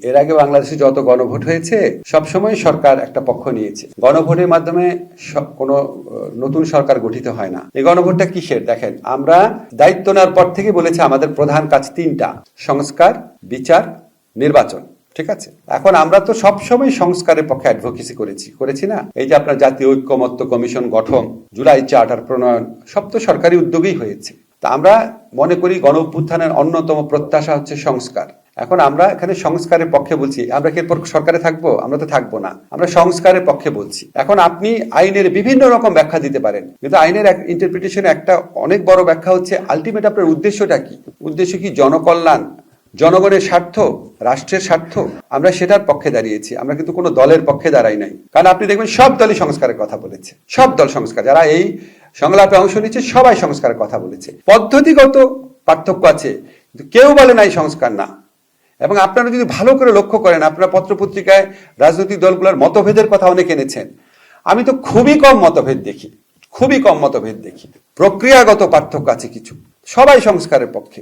এর আগে বাংলাদেশে যত গণভোট হয়েছে সবসময় সরকার একটা পক্ষ নিয়েছে। গণভোটের মাধ্যমে কোনো নতুন সরকার গঠিত হয় না। এই গণভোটটা কিসের? দেখেন, আমরা দায়িত্ব নেওয়ার পর থেকে বলেছি আমাদের প্রধান কাজ তিনটা: সংস্কার, বিচার, নির্বাচন। ঠিক আছে, এখন আমরা তো সবসময় সংস্কারের পক্ষে অ্যাডভোকেসি করেছি না? এই যে আপনার জাতীয় ঐক্যমত্য কমিশন গঠন, জুলাই চার্টার প্রণয়ন, সব তো সরকারি উদ্যোগেই হয়েছে। তা আমরা মনে করি গণ অভ্যুত্থানের অন্যতম প্রত্যাশা হচ্ছে সংস্কার। এখন আমরা এখানে সংস্কারের পক্ষে বলছি, আমরা কি এরপর সরকারে থাকবো? আমরা তো থাকবো না, আমরা সংস্কারের পক্ষে বলছি। এখন আপনি আইনের বিভিন্ন রকম ব্যাখ্যা দিতে পারেন, কিন্তু আইনের ইন্টারপ্রিটেশনে একটা অনেক বড় ব্যাখ্যা হচ্ছে আলটিমেট আপনার উদ্দেশ্যটা কি? উদ্দেশ্য কি জনকল্যাণ, জনগণের স্বার্থ, রাষ্ট্রের স্বার্থ? আমরা সেটার পক্ষে দাঁড়িয়েছি, আমরা কিন্তু কোনো দলের পক্ষে দাঁড়াই নাই। কারণ আপনি দেখবেন সব দলই সংস্কারের কথা বলেছে, সব দল সংস্কার, যারা এই সংলাপে অংশ নিচ্ছে সবাই সংস্কারের কথা বলেছে। পদ্ধতিগত পার্থক্য আছে, কিন্তু কেউ বলে নাই সংস্কার না। এবং আপনারা যদি ভালো করে লক্ষ্য করেন, আপনারা পত্রপত্রিকায় রাজনৈতিক দলগুলোর মতভেদের কথা অনেক এনেছেন। আমি তো খুবই কম মতভেদ দেখি, খুবই কম মতভেদ দেখি। প্রক্রিয়াগত পার্থক্য আছে কিছু, সবাই সংস্কারের পক্ষে।